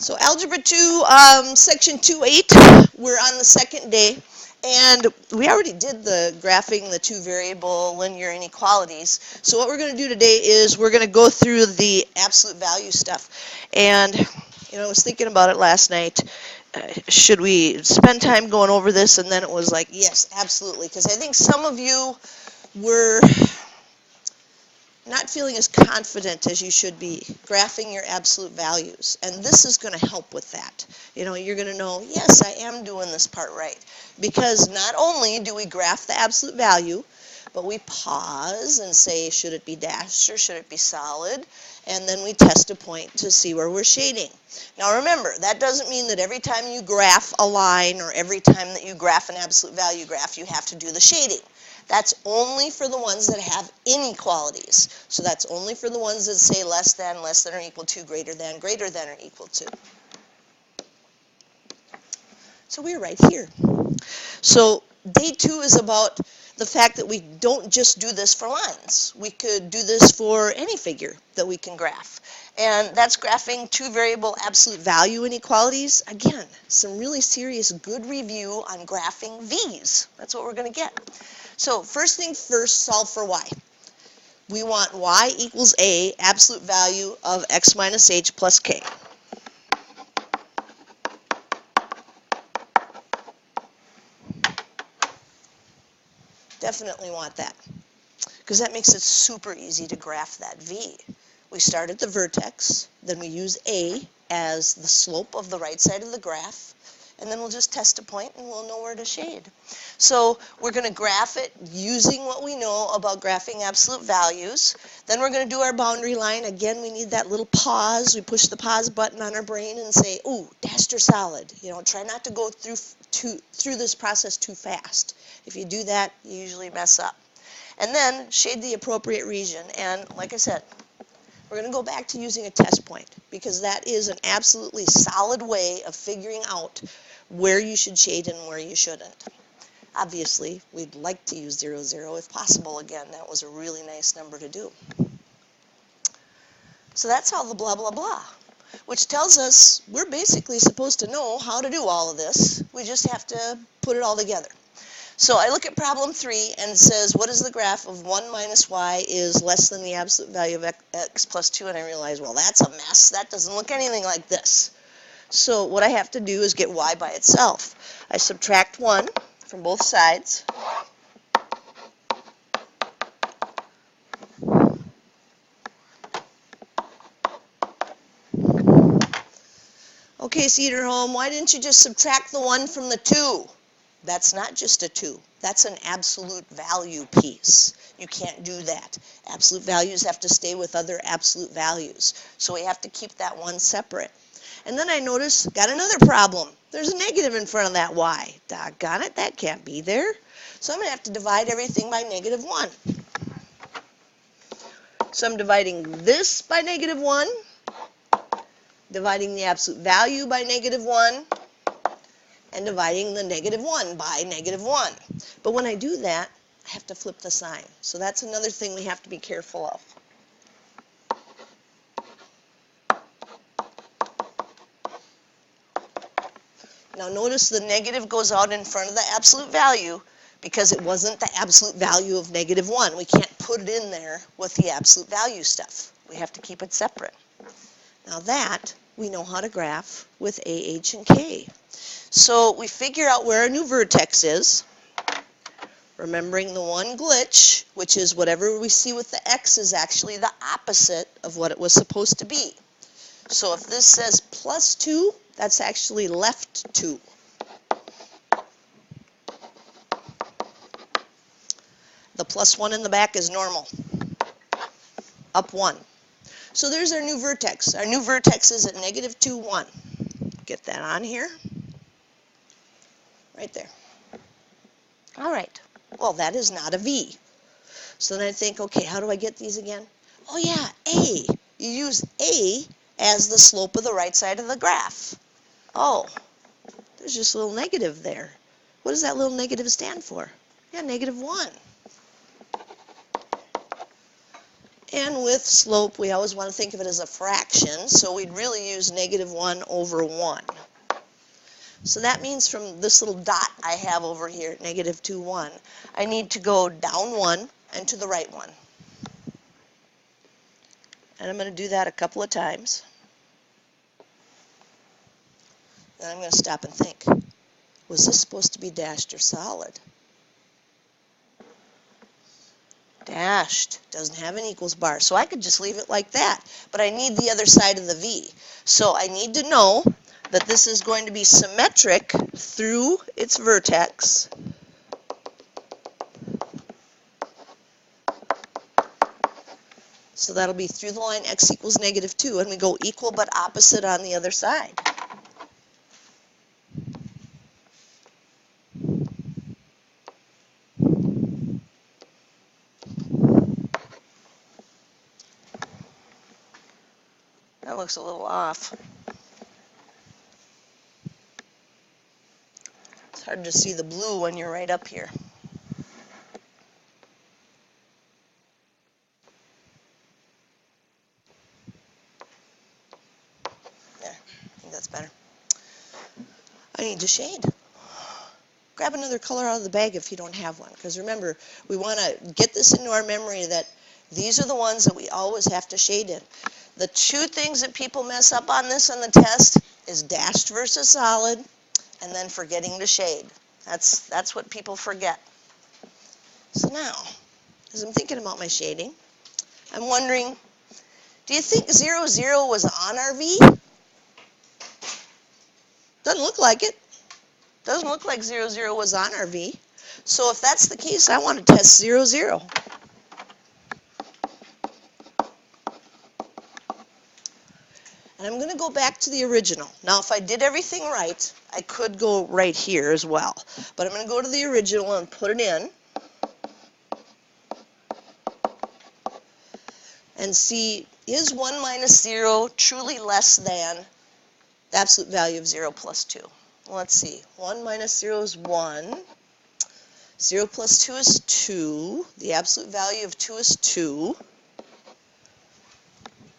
So Algebra 2, Section 2.8, we're on the second day, and we already did the graphing the two variable linear inequalities. So what we're going to do today is we're going to go through the absolute value stuff. And, I was thinking about it last night. Should we spend time going over this? And then it was like, yes, absolutely, because I think some of you were not feeling as confident as you should be graphing your absolute values, and this is going to help with that. You're going to know, yes, I am doing this part right, because not only do we graph the absolute value, but we pause and say, should it be dashed or should it be solid, and then we test a point to see where we're shading. Now remember, that doesn't mean that every time you graph a line or every time that you graph an absolute value graph you have to do the shading. That's only for the ones that have inequalities. So that's only for the ones that say less than or equal to, greater than or equal to. So we're right here. So day 2 is about the fact that we don't just do this for lines. We could do this for any figure that we can graph. And that's graphing two variable absolute value inequalities. Again, some really serious good review on graphing V's. That's what we're going to get. So first thing first, solve for y. We want y equals a, absolute value of x minus h plus k. Definitely want that, because that makes it super easy to graph that v. We start at the vertex, then we use a as the slope of the right side of the graph, and then we'll just test a point and we'll know where to shade. So we're going to graph it using what we know about graphing absolute values. Then we're going to do our boundary line. Again, we need that little pause. We push the pause button on our brain and say, ooh, dashed or solid. Try not to go through this process too fast. If you do that, you usually mess up. And then shade the appropriate region. And like I said, we're going to go back to using a test point, because that is an absolutely solid way of figuring out where you should shade and where you shouldn't. Obviously, we'd like to use 0, 0 if possible. Again, that was a really nice number to do. So that's all the blah, blah, blah, which tells us we're basically supposed to know how to do all of this. We just have to put it all together. So I look at problem 3, and it says, what is the graph of 1 minus y is less than the absolute value of x plus 2? And I realize, well, that's a mess. That doesn't look anything like this. So what I have to do is get y by itself. I subtract 1 from both sides. Okay, Cedarholm, why didn't you just subtract the 1 from the 2? That's not just a 2. That's an absolute value piece. You can't do that. Absolute values have to stay with other absolute values. So we have to keep that 1 separate. And then I notice, got another problem. There's a negative in front of that y. Doggone it, that can't be there. So I'm going to have to divide everything by negative 1. So I'm dividing this by negative 1, dividing the absolute value by negative 1, and dividing the negative 1 by negative 1. But when I do that, I have to flip the sign. So that's another thing we have to be careful of. Now notice the negative goes out in front of the absolute value because it wasn't the absolute value of negative 1. We can't put it in there with the absolute value stuff. We have to keep it separate. Now that we know how to graph with a, h, and k. So we figure out where our new vertex is, remembering the one glitch, which is whatever we see with the x is actually the opposite of what it was supposed to be. So if this says plus 2, that's actually left 2. The plus 1 in the back is normal. Up 1. So there's our new vertex. Our new vertex is at negative 2, 1. Get that on here. Right there. All right. Well, that is not a V. So then I think, okay, how do I get these again? Oh, yeah, A. You use A as the slope of the right side of the graph. Oh, there's just a little negative there. What does that little negative stand for? Yeah, negative 1. And with slope, we always want to think of it as a fraction, so we'd really use -1 over 1. So that means from this little dot I have over here, -2, 1, I need to go down 1 and to the right 1. And I'm going to do that a couple of times. Then I'm going to stop and think, was this supposed to be dashed or solid? Dashed doesn't have an equals bar, so I could just leave it like that. But I need the other side of the V. So I need to know that this is going to be symmetric through its vertex. So that'll be through the line x equals -2, and we go equal but opposite on the other side. That looks a little off. It's hard to see the blue when you're right up here. There, I think that's better. I need to shade. Grab another color out of the bag if you don't have one, because remember, we want to get this into our memory that these are the ones that we always have to shade in. The two things that people mess up on this on the test is dashed versus solid, and then forgetting to shade. That's what people forget. So now, as I'm thinking about my shading, I'm wondering, do you think 0, 0 was on our V? Doesn't look like it. Doesn't look like 0, 0 was on our V. So if that's the case, I want to test 0, 0. And I'm going to go back to the original. Now, if I did everything right, I could go right here as well. But I'm going to go to the original and put it in. And see, is 1 minus 0 truly less than the absolute value of 0 plus 2? Let's see. 1 minus 0 is 1. 0 plus 2 is 2. The absolute value of 2 is 2.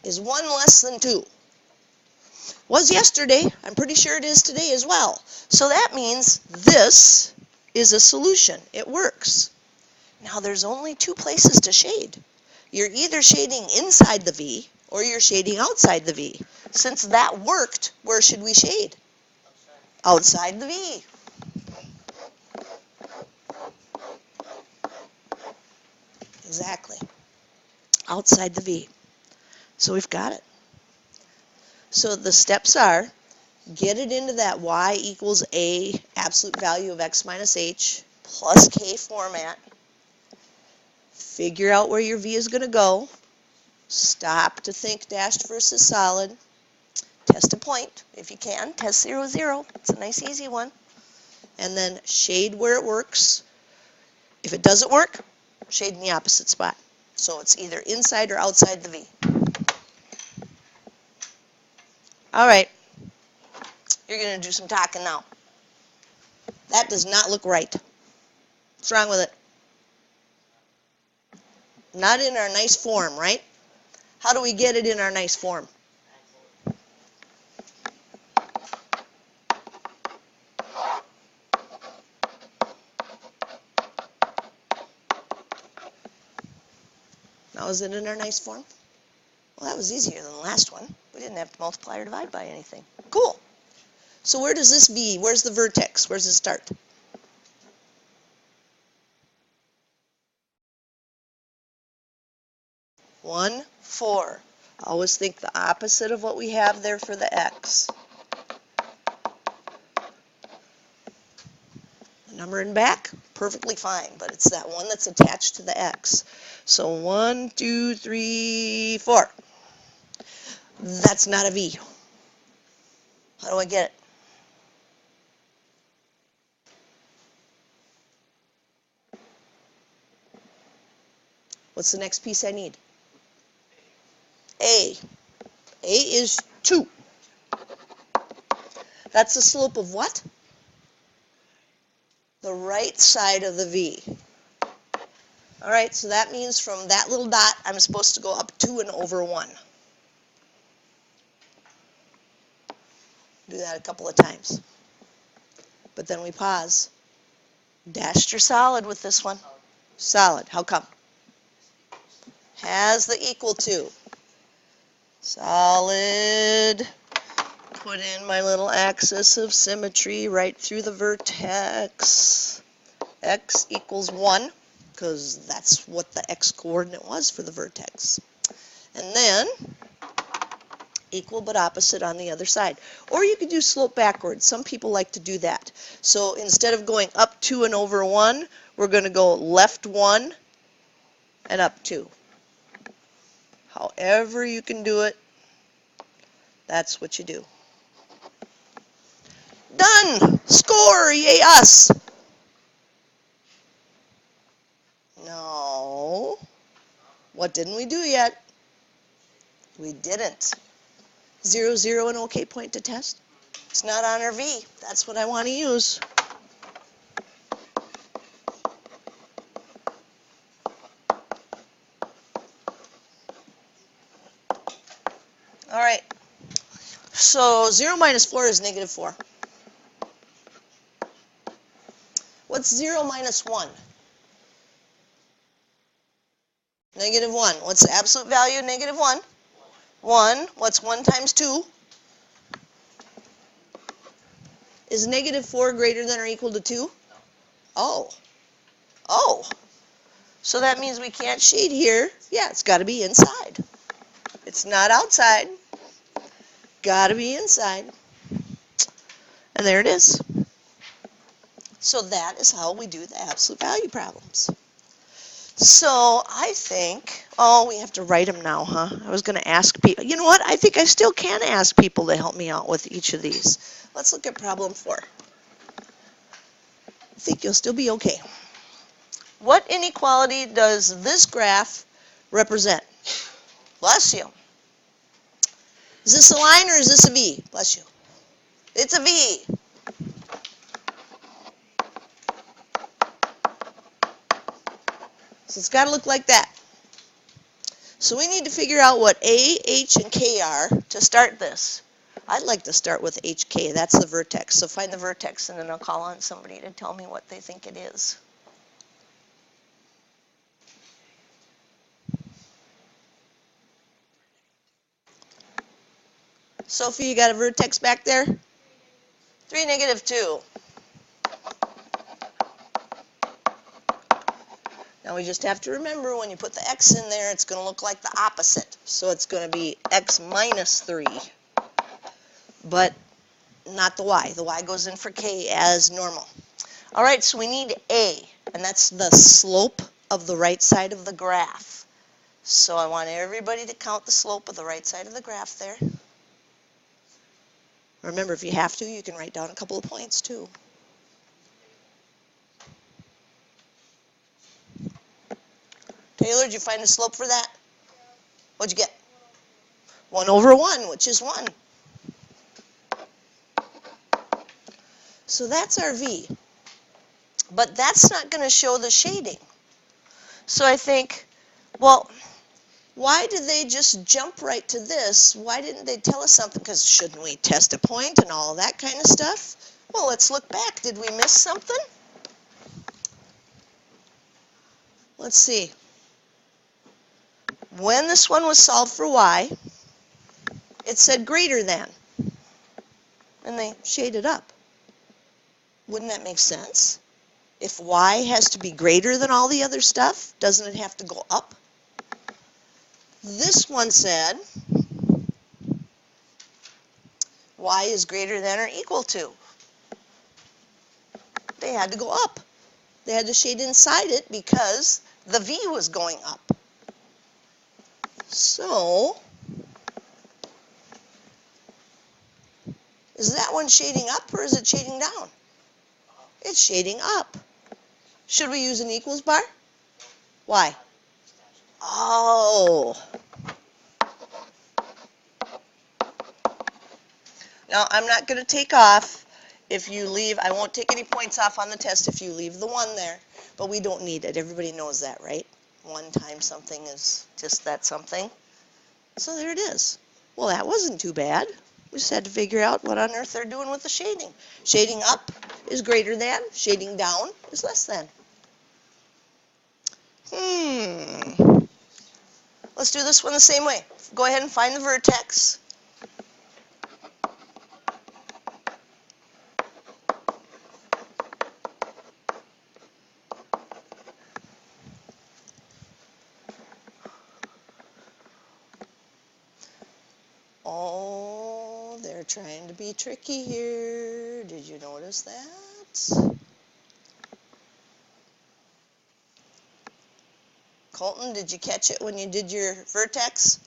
Is 1 less than 2? Was yesterday. I'm pretty sure it is today as well. So that means this is a solution. It works. Now there's only two places to shade. You're either shading inside the V or you're shading outside the V. Since that worked, where should we shade? Outside the V. Exactly. Outside the V. So we've got it. So the steps are, get it into that y equals a absolute value of x minus h plus k format. Figure out where your V is going to go. Stop to think dashed versus solid. Test a point if you can. Test 0, 0. It's a nice easy one. And then shade where it works. If it doesn't work, shade in the opposite spot. So it's either inside or outside the V. All right. You're going to do some talking now. That does not look right. What's wrong with it? Not in our nice form, right? How do we get it in our nice form? Now, is it in our nice form? Well, that was easier than the last one. We didn't have to multiply or divide by anything. Cool. So where does this be? Where's the vertex? Where's it start? One, 4. Always think the opposite of what we have there for the x. The number in back, perfectly fine, but it's that one that's attached to the x. So 1, 2, 3, 4. That's not a V. How do I get it? What's the next piece I need? A. A is 2. That's the slope of what? The right side of the V. All right, so that means from that little dot, I'm supposed to go up 2 and over 1. Do that a couple of times. But then we pause. Dashed or solid with this one? Solid. How come? Has the equal to. Solid. Put in my little axis of symmetry right through the vertex. X equals 1, because that's what the x coordinate was for the vertex. And then equal but opposite on the other side. Or you could do slope backwards. Some people like to do that. So instead of going up 2 and over 1, we're going to go left 1 and up 2. However you can do it, that's what you do. Done! Score! Yay us! No. What didn't we do yet? We didn't. 0, 0, and OK point to test. It's not on our V. That's what I want to use. All right. So 0 minus 4 is negative 4. What's 0 minus 1? Negative 1. What's the absolute value of negative 1? 1. What's 1 times 2? Is negative 4 greater than or equal to 2? Oh. Oh. So that means we can't shade here. Yeah, it's got to be inside. It's not outside. Got to be inside. And there it is. So that is how we do the absolute value problems. So I think, oh, we have to write them now, huh? I was going to ask people. You know what? I think I still can ask people to help me out with each of these. Let's look at problem 4. I think you'll still be okay. What inequality does this graph represent? Bless you. Is this a line or is this a V? Bless you. It's a V. So it's got to look like that. So we need to figure out what A, H, and K are to start this. I'd like to start with HK. That's the vertex. So find the vertex, and then I'll call on somebody to tell me what they think it is. Sophie, you got a vertex back there? 3, negative 2. Now we just have to remember when you put the x in there, it's going to look like the opposite. So it's going to be x minus 3, but not the y. The y goes in for k as normal. All right, so we need A, and that's the slope of the right side of the graph. So I want everybody to count the slope of the right side of the graph there. Remember, if you have to, you can write down a couple of points too. Taylor, did you find a slope for that? What'd you get? 1 over 1, which is 1. So that's our V. But that's not going to show the shading. So I think, well, why did they just jump right to this? Why didn't they tell us something? Because shouldn't we test a point and all that kind of stuff? Well, let's look back. Did we miss something? Let's see. When this one was solved for y, it said greater than. And they shaded up. Wouldn't that make sense? If y has to be greater than all the other stuff, doesn't it have to go up? This one said y is greater than or equal to. They had to go up. They had to shade inside it because the v was going up. So, is that one shading up or is it shading down? It's shading up. Should we use an equals bar? Why? Oh. Now, I'm not going to take off if you leave, I won't take any points off on the test if you leave the 1 there, but we don't need it. Everybody knows that, right? 1 times something is just that something. So there it is. Well, that wasn't too bad. We just had to figure out what on earth they're doing with the shading. Shading up is greater than, shading down is less than. Let's do this one the same way. Go ahead and find the vertex. Oh, they're trying to be tricky here. Did you notice that? Colton, did you catch it when you did your vertex?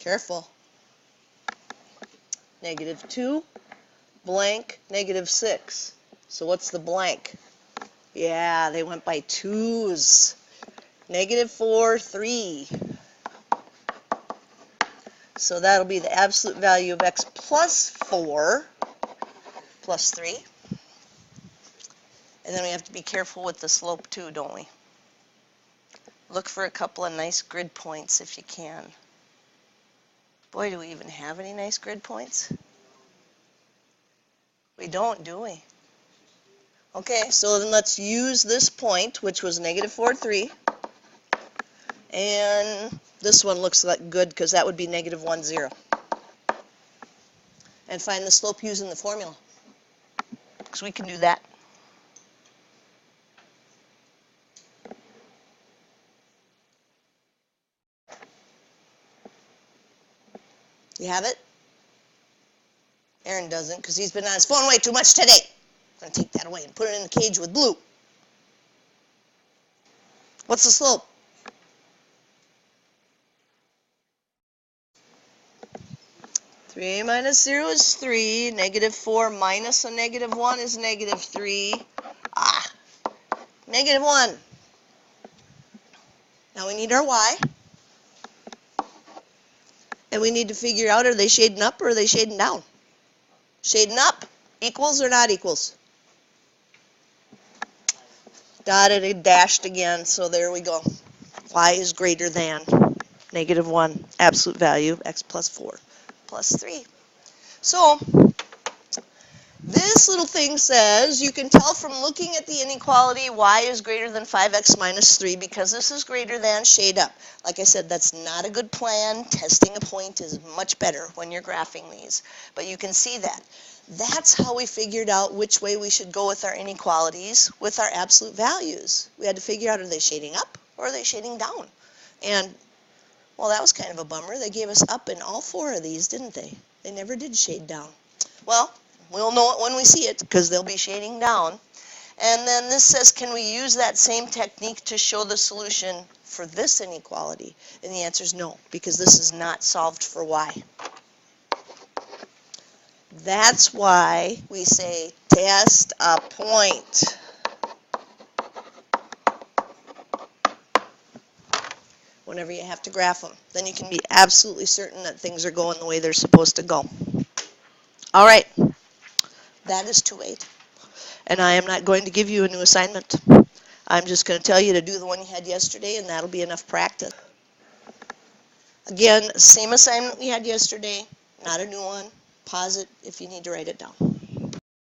Careful. -2, blank, -6. So what's the blank? Yeah, they went by 2's. -4, 3. So that'll be the absolute value of x plus 4 plus 3. And then we have to be careful with the slope too, don't we? Look for a couple of nice grid points if you can. Boy, do we even have any nice grid points? We don't, do we? Okay, so then let's use this point, which was -4, 3. And this one looks like good because that would be -1, 0. And find the slope using the formula. Because we can do that. You have it? Aaron doesn't because he's been on his phone way too much today. I'm going to take that away and put it in the cage with blue. What's the slope? Three minus 0 is 3. -4 minus a -1 is -3. -1. Now we need our y. And we need to figure out, are they shading up or are they shading down? Shading up, equals or not equals? Dotted and dashed again, so there we go. Y is greater than -1, absolute value, x plus 4 plus 3. So this little thing says you can tell from looking at the inequality y is greater than 5x minus 3 because this is greater than, shade up. Like I said, that's not a good plan. Testing a point is much better when you're graphing these. But you can see that. That's how we figured out which way we should go with our inequalities with our absolute values. We had to figure out, are they shading up or are they shading down? And, well, that was kind of a bummer. They gave us up in all 4 of these, didn't they? They never did shade down. Well, we'll know it when we see it because they'll be shading down. And then this says, can we use that same technique to show the solution for this inequality? And the answer is no, because this is not solved for y. That's why we say test a point. Whenever you have to graph them, then you can be absolutely certain that things are going the way they're supposed to go. All right, that is 2-8. And I am not going to give you a new assignment. I'm just going to tell you to do the one you had yesterday, and that'll be enough practice. Again, same assignment we had yesterday, not a new one. Pause it if you need to write it down.